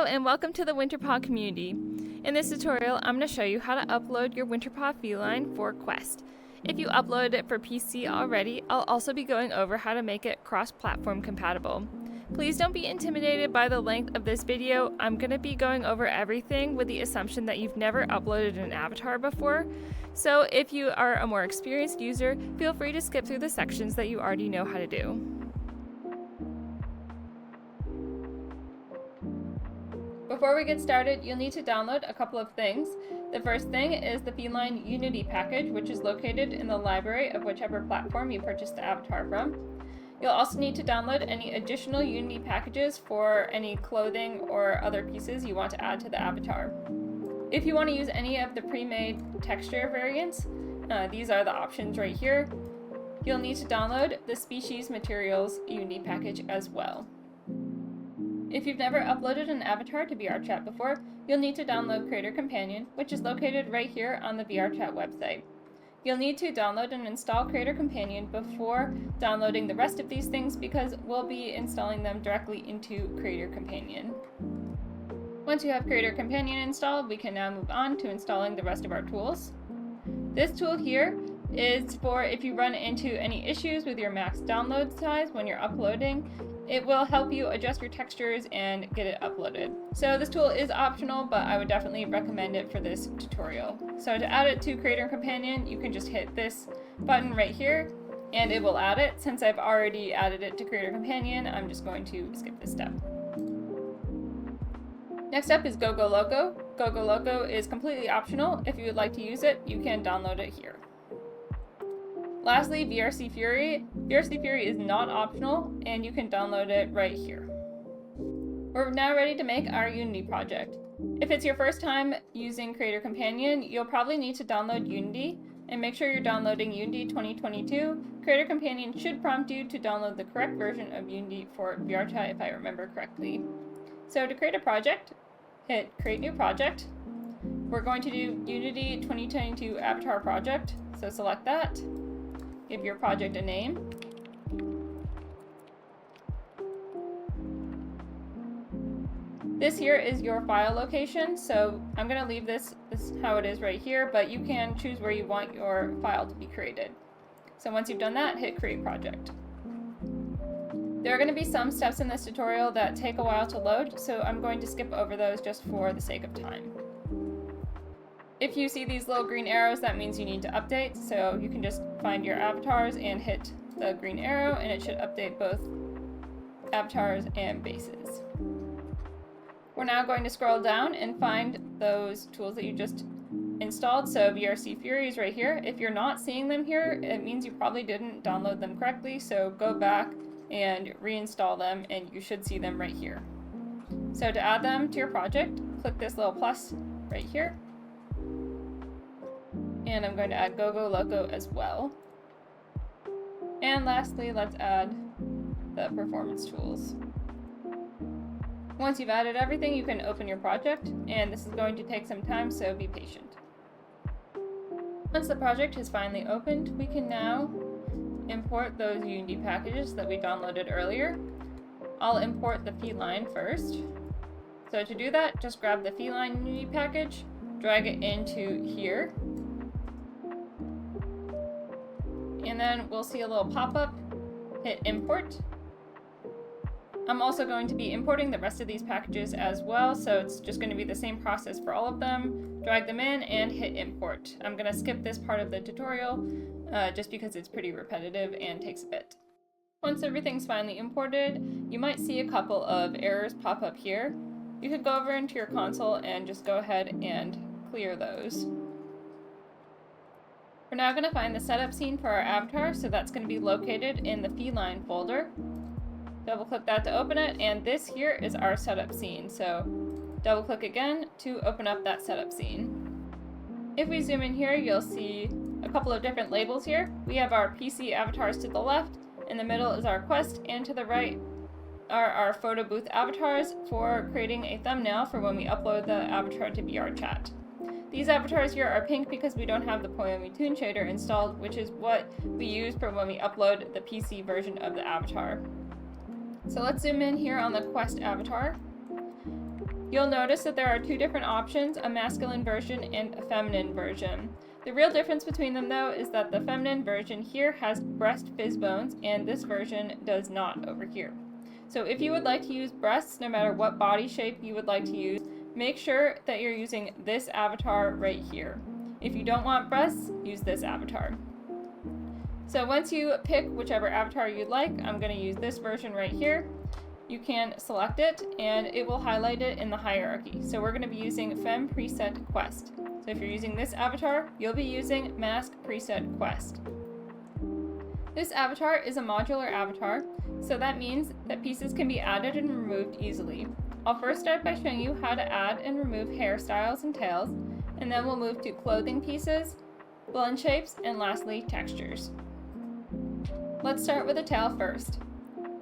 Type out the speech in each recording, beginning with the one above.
and welcome to the Winterpaw community. In this tutorial, I'm going to show you how to upload your Winterpaw Feline for Quest. If you uploaded it for PC already, I'll also be going over how to make it cross-platform compatible. Please don't be intimidated by the length of this video. I'm going to be going over everything with the assumption that you've never uploaded an avatar before. So if you are a more experienced user, feel free to skip through the sections that you already know how to do. Before we get started, you'll need to download a couple of things. The first thing is the Feline Unity package, which is located in the library of whichever platform you purchased the avatar from. You'll also need to download any additional Unity packages for any clothing or other pieces you want to add to the avatar. If you want to use any of the pre-made texture variants, these are the options right here. You'll need to download the Species Materials Unity package as well. If you've never uploaded an avatar to VRChat before, you'll need to download Creator Companion, which is located right here on the VRChat website. You'll need to download and install Creator Companion before downloading the rest of these things because we'll be installing them directly into Creator Companion. Once you have Creator Companion installed, we can now move on to installing the rest of our tools. This tool here is for if you run into any issues with your max download size when you're uploading. It will help you adjust your textures and get it uploaded. So this tool is optional, but I would definitely recommend it for this tutorial. So to add it to Creator Companion, you can just hit this button right here and it will add it. Since I've already added it to Creator Companion, I'm just going to skip this step. Next up is GoGoLoco. GoGoLoco is completely optional. If you would like to use it, you can download it here. Lastly, VRC Fury. VRC Fury is not optional, and you can download it right here. We're now ready to make our Unity project. If it's your first time using Creator Companion, you'll probably need to download Unity, and make sure you're downloading Unity 2022. Creator Companion should prompt you to download the correct version of Unity for VRChat if I remember correctly. So to create a project, hit Create New Project. We're going to do Unity 2022 Avatar Project, so select that. Give your project a name. This here is your file location, so I'm going to leave this how it is right here, but you can choose where you want your file to be created. So once you've done that, hit Create Project. There are going to be some steps in this tutorial that take a while to load, so I'm going to skip over those just for the sake of time. If you see these little green arrows, that means you need to update, so you can just find your avatars and hit the green arrow, and it should update both avatars and bases. We're now going to scroll down and find those tools that you just installed, so VRC Fury is right here. If you're not seeing them here, it means you probably didn't download them correctly, so go back and reinstall them, and you should see them right here. So to add them to your project, click this little plus right here. And I'm going to add GoGoLoco as well. And lastly, let's add the performance tools. Once you've added everything, you can open your project, and this is going to take some time, so be patient. Once the project is finally opened, we can now import those Unity packages that we downloaded earlier. I'll import the Feline first. So to do that, just grab the Feline Unity package, drag it into here, and then we'll see a little pop-up, hit import. I'm also going to be importing the rest of these packages as well, so it's just going to be the same process for all of them. Drag them in and hit import. I'm going to skip this part of the tutorial just because it's pretty repetitive and takes a bit. Once everything's finally imported, you might see a couple of errors pop up here. You could go over into your console and just go ahead and clear those. We're now going to find the setup scene for our avatar, so that's going to be located in the Feline folder. Double click that to open it, and this here is our setup scene, so double click again to open up that setup scene. If we zoom in here, you'll see a couple of different labels here. We have our PC avatars to the left, in the middle is our Quest, and to the right are our photo booth avatars for creating a thumbnail for when we upload the avatar to VRChat. These avatars here are pink because we don't have the Poyomi Toon Shader installed, which is what we use for when we upload the PC version of the avatar. So let's zoom in here on the Quest avatar. you'll notice that there are two different options, a masculine version and a feminine version. The real difference between them though is that the feminine version here has breast fizz bones and this version does not over here. So if you would like to use breasts, no matter what body shape you would like to use, make sure that you're using this avatar right here. If you don't want breasts, use this avatar. So once you pick whichever avatar you'd like, I'm going to use this version right here. You can select it and it will highlight it in the hierarchy. So we're going to be using Fem Preset Quest. So if you're using this avatar, you'll be using Mask Preset Quest. This avatar is a modular avatar, so that means that pieces can be added and removed easily. I'll first start by showing you how to add and remove hairstyles and tails, and then we'll move to clothing pieces, blend shapes, and lastly, textures. Let's start with the tail first.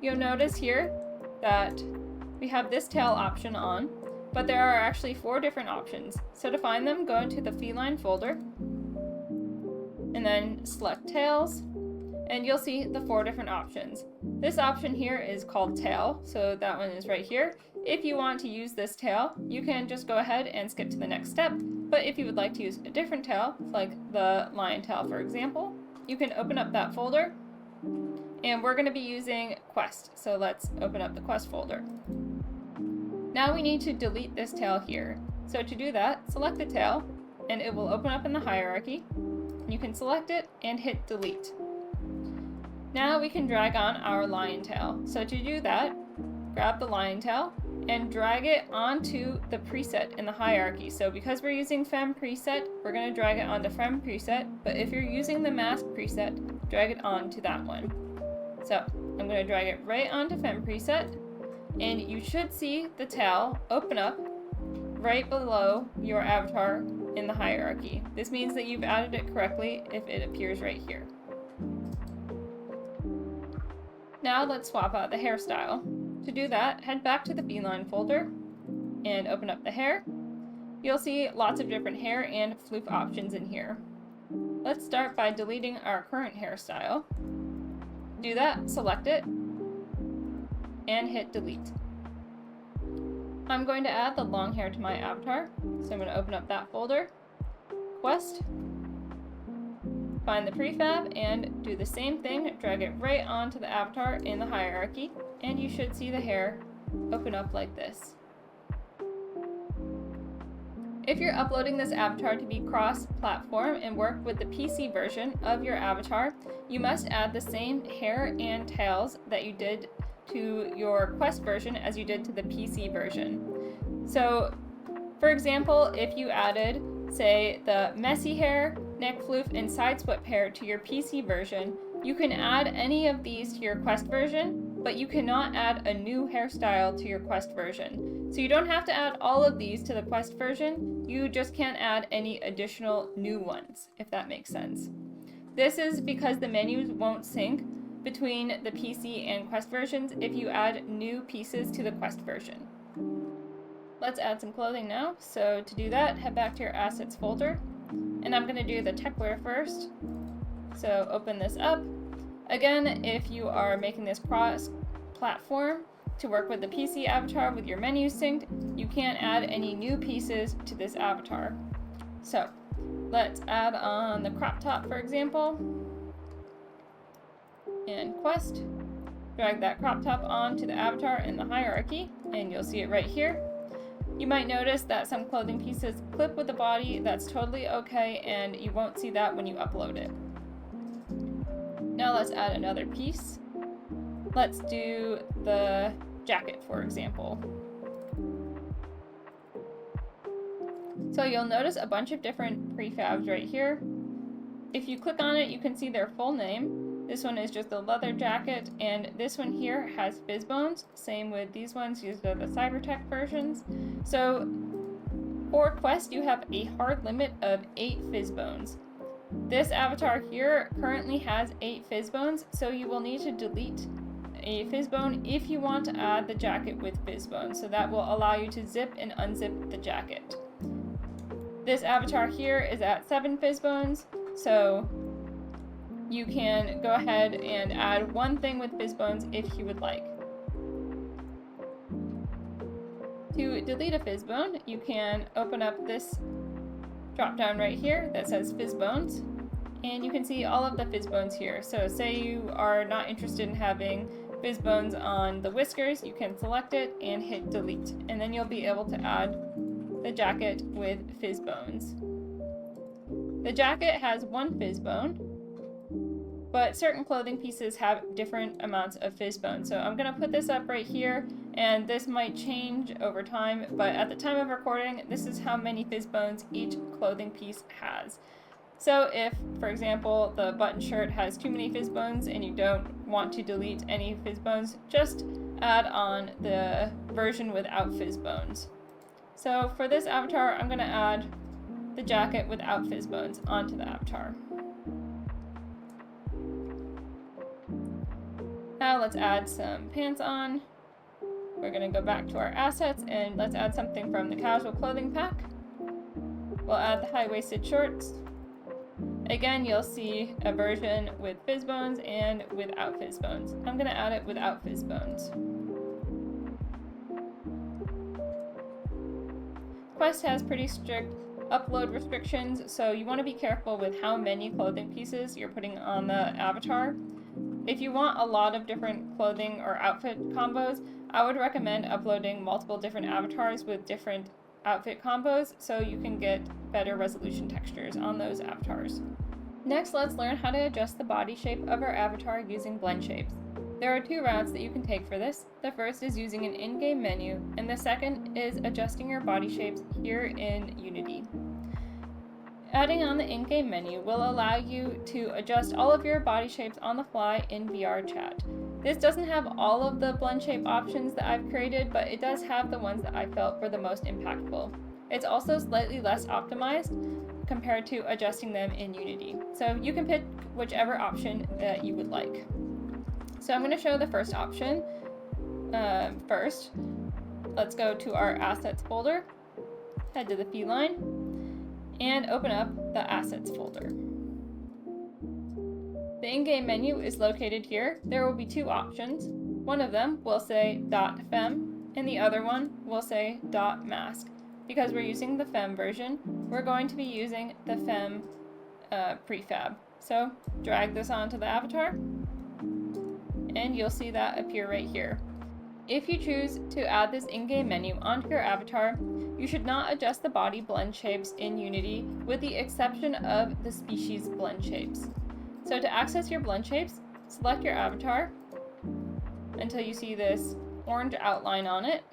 You'll notice here that we have this tail option on, but there are actually 4 different options. So to find them, go into the Feline folder, and then select Tails, and you'll see the 4 different options. This option here is called Tail, so that one is right here. If you want to use this tail, you can just go ahead and skip to the next step, but if you would like to use a different tail, like the lion tail for example, you can open up that folder, and we're going to be using Quest, so let's open up the Quest folder. Now we need to delete this tail here. So to do that, select the tail, and it will open up in the hierarchy. You can select it and hit delete. Now we can drag on our lion tail. So to do that, grab the lion tail and drag it onto the preset in the hierarchy. So because we're using Fem Preset, we're going to drag it onto Fem Preset, but if you're using the Mask Preset, drag it onto that one. So I'm going to drag it right onto Fem Preset, and you should see the tail open up right below your avatar in the hierarchy. This means that you've added it correctly if it appears right here. Now let's swap out the hairstyle. To do that, head back to the Feline folder and open up the hair. You'll see lots of different hair and floof options in here. Let's start by deleting our current hairstyle. To do that, select it and hit delete. I'm going to add the long hair to my avatar, so I'm going to open up that folder, Quest, find the prefab, and do the same thing, drag it right onto the avatar in the hierarchy, and you should see the hair open up like this. If you're uploading this avatar to be cross-platform and work with the PC version of your avatar, you must add the same hair and tails that you did to your Quest version as you did to the PC version. So, for example, if you added, say, the messy hair, neck floof, and side swept hair to your PC version, you can add any of these to your Quest version, but you cannot add a new hairstyle to your Quest version. So you don't have to add all of these to the Quest version, you just can't add any additional new ones, if that makes sense. This is because the menus won't sync between the PC and Quest versions if you add new pieces to the Quest version. Let's add some clothing now. So to do that, head back to your assets folder, and I'm going to do the techwear first. So open this up. Again, if you are making this cross-platform to work with the PC avatar with your menus synced, you can't add any new pieces to this avatar. So let's add on the crop top, for example, and Quest. Drag that crop top onto the avatar in the hierarchy, and you'll see it right here. You might notice that some clothing pieces clip with the body. That's totally okay, and you won't see that when you upload it. Now let's add another piece. Let's do the jacket, for example. So you'll notice a bunch of different prefabs right here. If you click on it, you can see their full name. This one is just a leather jacket, and this one here has fizz bones. Same with these ones, these are the Cybertech versions. So for Quest, you have a hard limit of 8 fizz bones. This avatar here currently has 8 fizz bones, so you will need to delete a fizz bone if you want to add the jacket with fizz bones. So that will allow you to zip and unzip the jacket. This avatar here is at 7 fizz bones, so you can go ahead and add one thing with fizz bones if you would like. To delete a fizz bone, you can open up this drop down right here that says fizz bones, and you can see all of the fizz bones here. So say you are not interested in having fizz bones on the whiskers, you can select it and hit delete, and then you'll be able to add the jacket with fizz bones. The jacket has one fizz bone, but certain clothing pieces have different amounts of fizz bones. So I'm gonna put this up right here, and this might change over time, but at the time of recording, this is how many fizz bones each clothing piece has. So if, for example, the button shirt has too many fizz bones and you don't want to delete any fizz bones, just add on the version without fizz bones. So for this avatar, I'm gonna add the jacket without fizz bones onto the avatar. Now let's add some pants on. We're gonna go back to our assets and let's add something from the casual clothing pack. We'll add the high-waisted shorts. Again, you'll see a version with fizz bones and without fizz bones. I'm gonna add it without fizz bones. Quest has pretty strict upload restrictions, so you want to be careful with how many clothing pieces you're putting on the avatar. If you want a lot of different clothing or outfit combos, I would recommend uploading multiple different avatars with different outfit combos so you can get better resolution textures on those avatars. Next, let's learn how to adjust the body shape of our avatar using Blendshapes. There are two routes that you can take for this. The first is using an in-game menu, and the second is adjusting your body shapes here in Unity. Adding on the in-game menu will allow you to adjust all of your body shapes on the fly in VRChat. This doesn't have all of the blend shape options that I've created, but it does have the ones that I felt were the most impactful. It's also slightly less optimized compared to adjusting them in Unity. So you can pick whichever option that you would like. So I'm going to show the first option first. Let's go to our assets folder, head to the feline, and open up the assets folder. The in-game menu is located here. There will be two options. One of them will say .fem and the other one will say .mask. Because we're using the fem version, we're going to be using the fem prefab. So drag this onto the avatar and you'll see that appear right here. If you choose to add this in-game menu onto your avatar, you should not adjust the body blend shapes in Unity with the exception of the species blend shapes. So to access your blend shapes, select your avatar until you see this orange outline on it.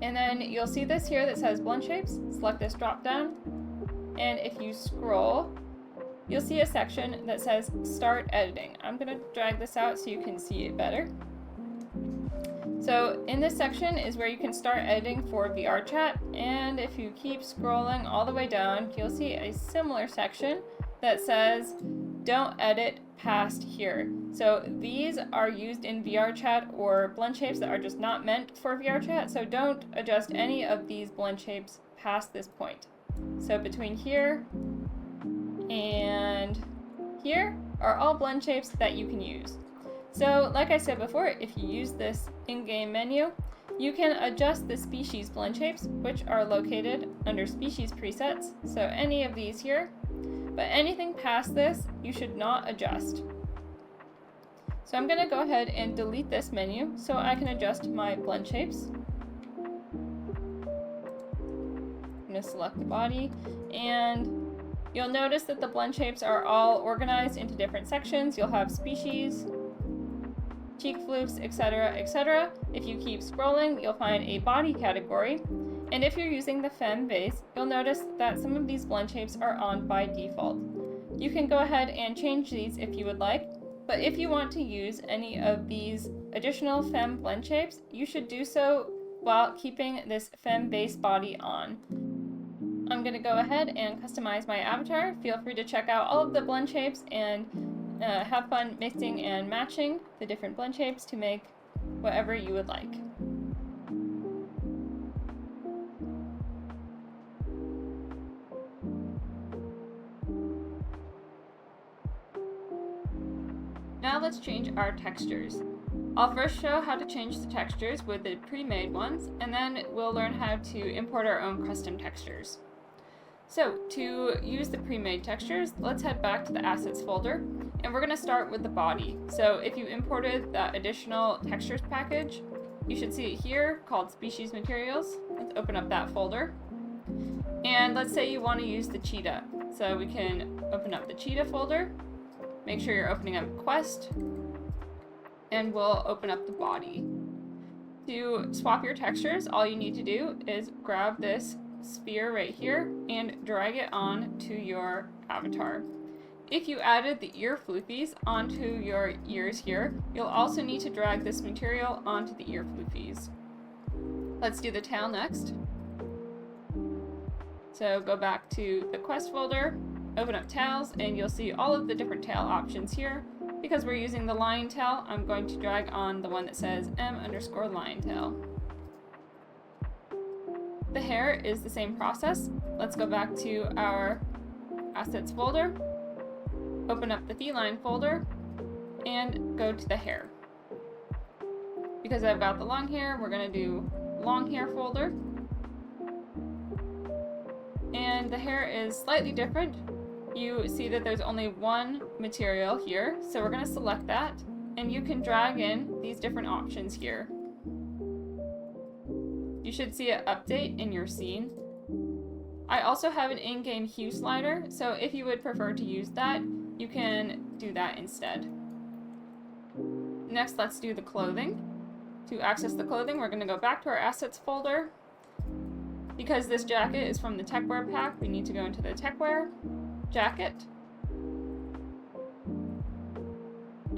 And then you'll see this here that says blend shapes. Select this drop down. And if you scroll, you'll see a section that says start editing. I'm going to drag this out so you can see it better. So in this section is where you can start editing for VRChat, and if you keep scrolling all the way down, you'll see a similar section that says don't edit past here. So these are used in VRChat or blend shapes that are just not meant for VRChat, so don't adjust any of these blend shapes past this point. So between here and here are all blend shapes that you can use. So like I said before, if you use this in-game menu, you can adjust the species blend shapes, which are located under species presets, so any of these here, but anything past this, you should not adjust. So I'm going to go ahead and delete this menu so I can adjust my blend shapes. I'm going to select the body, and you'll notice that the blend shapes are all organized into different sections. You'll have species, cheek floofs, etc., etc. If you keep scrolling, you'll find a body category. And if you're using the fem base, you'll notice that some of these blend shapes are on by default. You can go ahead and change these if you would like, but if you want to use any of these additional fem blend shapes, you should do so while keeping this fem base body on. I'm going to go ahead and customize my avatar. Feel free to check out all of the blend shapes and have fun mixing and matching the different blend shapes to make whatever you would like. Now let's change our textures. I'll first show how to change the textures with the pre-made ones, and then we'll learn how to import our own custom textures. So to use the pre-made textures, let's head back to the assets folder, and we're going to start with the body. So if you imported that additional textures package, you should see it here called species materials. Let's open up that folder. And let's say you want to use the cheetah. So we can open up the cheetah folder, make sure you're opening up quest, and we'll open up the body. To swap your textures, all you need to do is grab this sphere right here and drag it on to your avatar. If you added the ear floofies onto your ears here, you'll also need to drag this material onto the ear floofies. Let's do the tail next. So go back to the quest folder, open up tails, and you'll see all of the different tail options here. Because we're using the lion tail, I'm going to drag on the one that says M_lion tail. The hair is the same process. Let's go back to our assets folder, open up the feline folder, and go to the hair. Because I've got the long hair, we're going to do long hair folder. And the hair is slightly different. You see that there's only one material here, so we're going to select that, and you can drag in these different options here. You should see an update in your scene. I also have an in-game hue slider, so if you would prefer to use that, you can do that instead. Next, let's do the clothing. To access the clothing, we're going to go back to our assets folder. Because this jacket is from the techwear pack, we need to go into the techwear, jacket,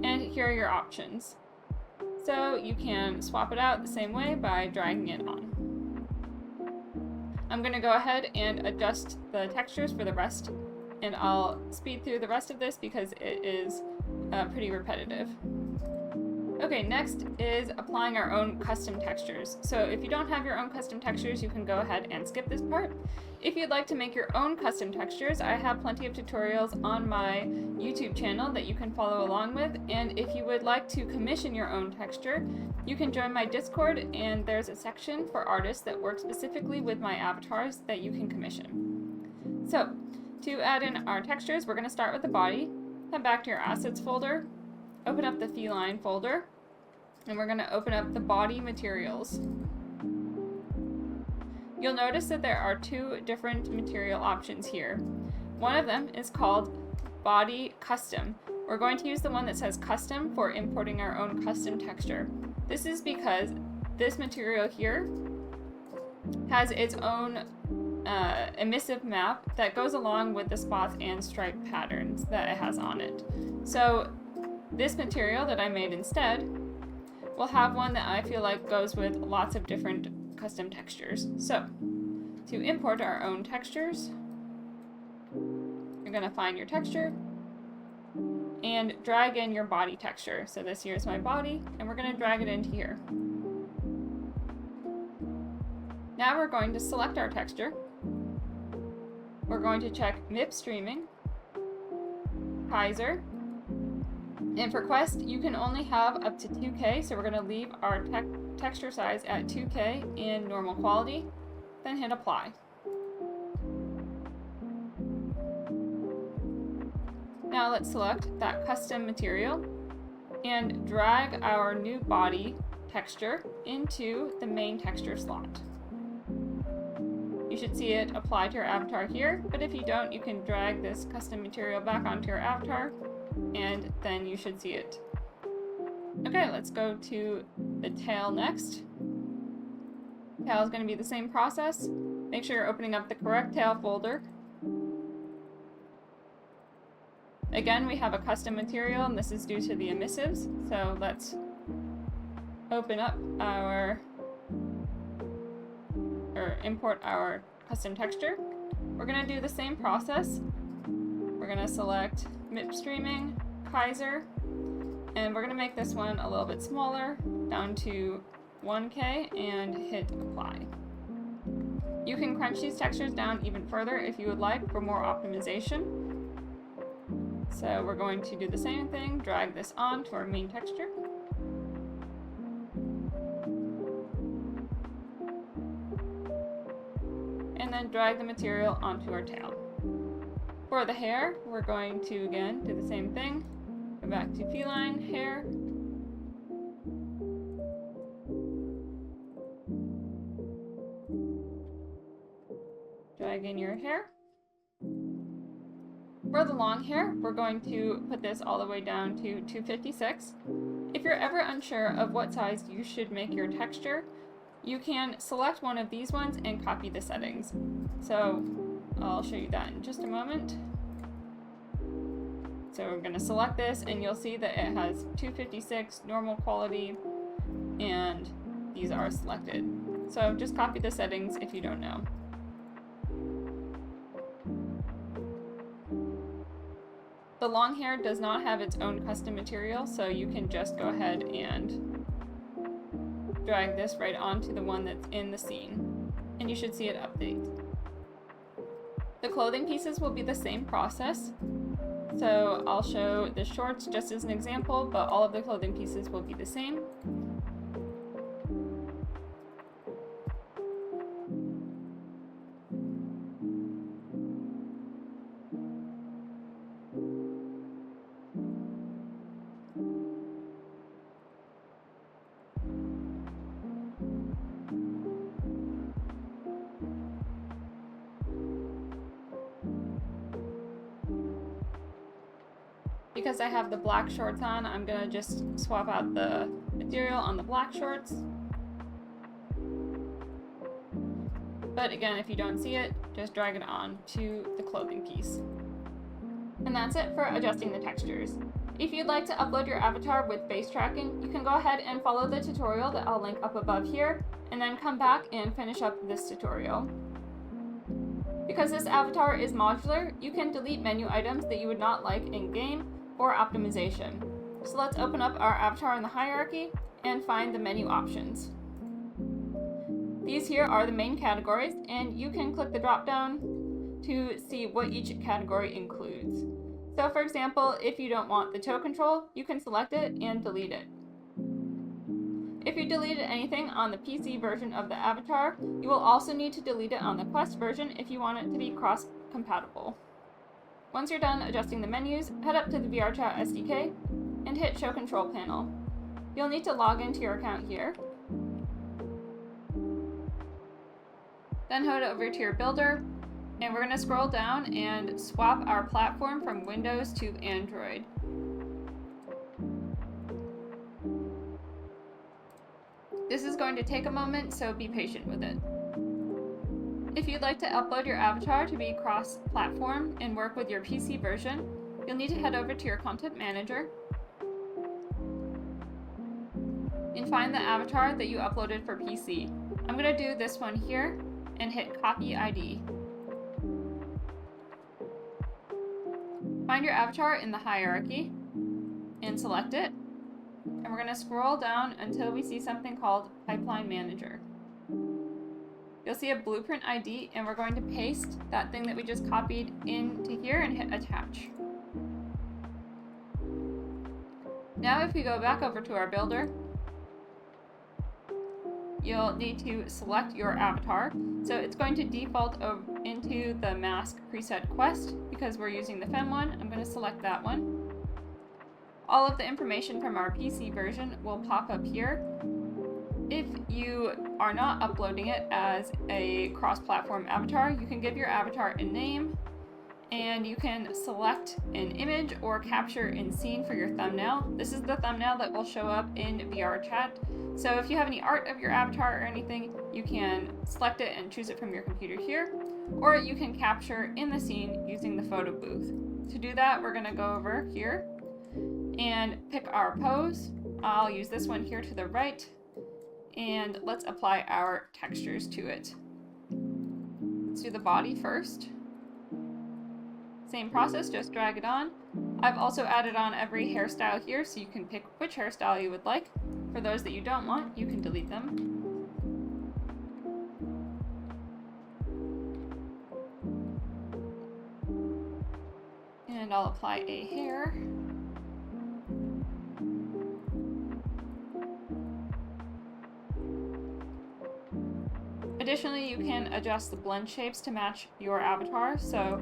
and here are your options. So you can swap it out the same way by dragging it on. I'm going to go ahead and adjust the textures for the rest, and I'll speed through the rest of this because it is pretty repetitive. Okay, next is applying our own custom textures. So if you don't have your own custom textures, you can go ahead and skip this part. If you'd like to make your own custom textures, I have plenty of tutorials on my YouTube channel that you can follow along with. And if you would like to commission your own texture, you can join my Discord, and there's a section for artists that work specifically with my avatars that you can commission. So to add in our textures, we're going to start with the body, head back to your assets folder, open up the feline folder, and we're going to open up the body materials. You'll notice that there are two different material options here. One of them is called body custom. We're going to use the one that says custom for importing our own custom texture. This is because this material here has its own emissive map that goes along with the spots and stripe patterns that it has on it. So this material that I made instead will have one that I feel like goes with lots of different custom textures. So to import our own textures, you're going to find your texture and drag in your body texture. So this here is my body, and we're going to drag it into here. Now we're going to select our texture. We're going to check MIP streaming, Kaiser, and for quest, you can only have up to 2K, so we're going to leave our texture size at 2K in normal quality, then hit apply. Now let's select that custom material and drag our new body texture into the main texture slot. You should see it apply to your avatar here, but if you don't, you can drag this custom material back onto your avatar, and then you should see it. Okay, let's go to the tail next. Tail is going to be the same process. Make sure you're opening up the correct tail folder. Again, we have a custom material, and this is due to the emissives. So let's open up our, or import our custom texture. We're going to do the same process. We're going to select MIP streaming, Kaiser, and we're going to make this one a little bit smaller, down to 1K, and hit apply. You can crunch these textures down even further if you would like for more optimization. So we're going to do the same thing, drag this on to our main texture. and then drag the material onto our tail. For the hair, we're going to, again, do the same thing. Go back to feline hair. Drag in your hair. For the long hair, we're going to put this all the way down to 256. If you're ever unsure of what size you should make your texture, you can select one of these ones and copy the settings. So I'll show you that in just a moment. So we're going to select this and you'll see that it has 256, normal quality, and these are selected. So just copy the settings if you don't know. The long hair does not have its own custom material, so you can just go ahead and drag this right onto the one that's in the scene, and you should see it update. The clothing pieces will be the same process, so I'll show the shorts just as an example, but all of the clothing pieces will be the same. Because I have the black shorts on, I'm gonna just swap out the material on the black shorts. But again, if you don't see it, just drag it on to the clothing piece. And that's it for adjusting the textures. If you'd like to upload your avatar with face tracking, you can go ahead and follow the tutorial that I'll link up above here, and then come back and finish up this tutorial. Because this avatar is modular, you can delete menu items that you would not like in-game for optimization. So let's open up our avatar in the hierarchy and find the menu options. These here are the main categories, and you can click the drop down to see what each category includes. So for example, if you don't want the toe control, you can select it and delete it. If you deleted anything on the PC version of the avatar, you will also need to delete it on the Quest version if you want it to be cross-compatible. Once you're done adjusting the menus, head up to the VRChat SDK and hit Show Control Panel. You'll need to log into your account here. Then head over to your builder, and we're going to scroll down and swap our platform from Windows to Android. This is going to take a moment, so be patient with it. If you'd like to upload your avatar to be cross-platform and work with your PC version, you'll need to head over to your Content Manager and find the avatar that you uploaded for PC. I'm going to do this one here and hit Copy ID. Find your avatar in the hierarchy and select it. And we're going to scroll down until we see something called Pipeline Manager. You'll see a blueprint ID, and we're going to paste that thing that we just copied into here and hit Attach. Now if we go back over to our builder, you'll need to select your avatar. So it's going to default into the mask preset quest because we're using the Fem one. I'm going to select that one. All of the information from our PC version will pop up here. If you are not uploading it as a cross-platform avatar, you can give your avatar a name, and you can select an image or capture in scene for your thumbnail. This is the thumbnail that will show up in VRChat. So if you have any art of your avatar or anything, you can select it and choose it from your computer here, or you can capture in the scene using the photo booth. To do that, we're gonna go over here and pick our pose. I'll use this one here to the right, and let's apply our textures to it. Let's do the body first. Same process, just drag it on. I've also added on every hairstyle here, so you can pick which hairstyle you would like. For those that you don't want, you can delete them. And I'll apply a hair. Additionally, you can adjust the blend shapes to match your avatar. So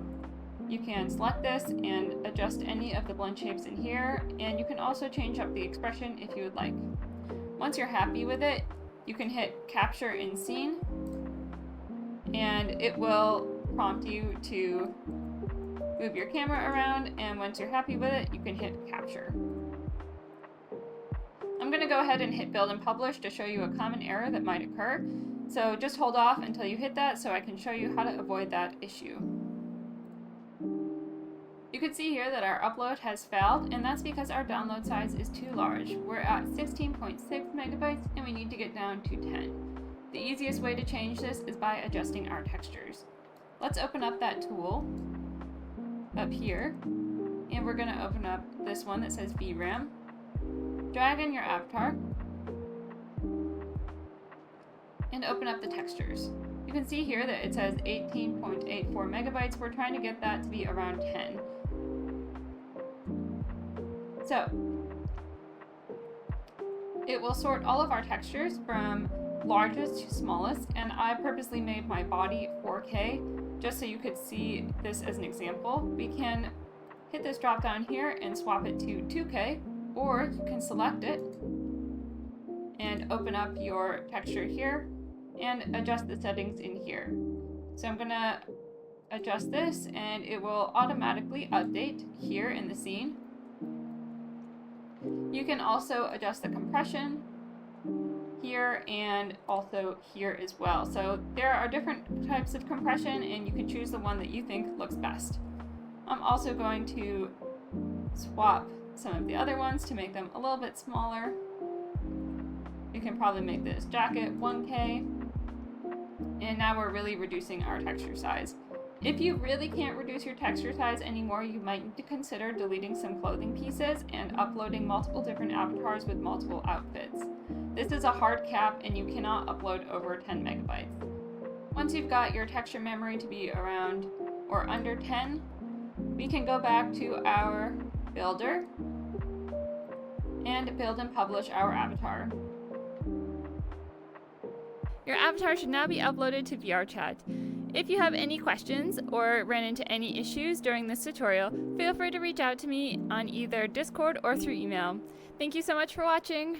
you can select this and adjust any of the blend shapes in here, and you can also change up the expression if you would like. Once you're happy with it, you can hit capture in scene, and it will prompt you to move your camera around, and once you're happy with it, you can hit capture. I'm going to go ahead and hit build and publish to show you a common error that might occur. So just hold off until you hit that so I can show you how to avoid that issue. You can see here that our upload has failed, and that's because our download size is too large. We're at 16.6 megabytes and we need to get down to 10. The easiest way to change this is by adjusting our textures. Let's open up that tool up here, and we're going to open up this one that says VRAM. Drag in your avatar and open up the textures. You can see here that it says 18.84 megabytes. We're trying to get that to be around 10. So it will sort all of our textures from largest to smallest, and I purposely made my body 4K just so you could see this as an example. We can hit this drop down here and swap it to 2K, or you can select it and open up your texture here and adjust the settings in here. So I'm gonna adjust this and it will automatically update here in the scene. You can also adjust the compression here and also here as well. So there are different types of compression and you can choose the one that you think looks best. I'm also going to swap some of the other ones to make them a little bit smaller. You can probably make this jacket 1K. And now we're really reducing our texture size. If you really can't reduce your texture size anymore, you might need to consider deleting some clothing pieces and uploading multiple different avatars with multiple outfits. This is a hard cap and you cannot upload over 10 megabytes. Once you've got your texture memory to be around or under 10, we can go back to our builder and build and publish our avatar. Your avatar should now be uploaded to VRChat. If you have any questions or ran into any issues during this tutorial, feel free to reach out to me on either Discord or through email. Thank you so much for watching!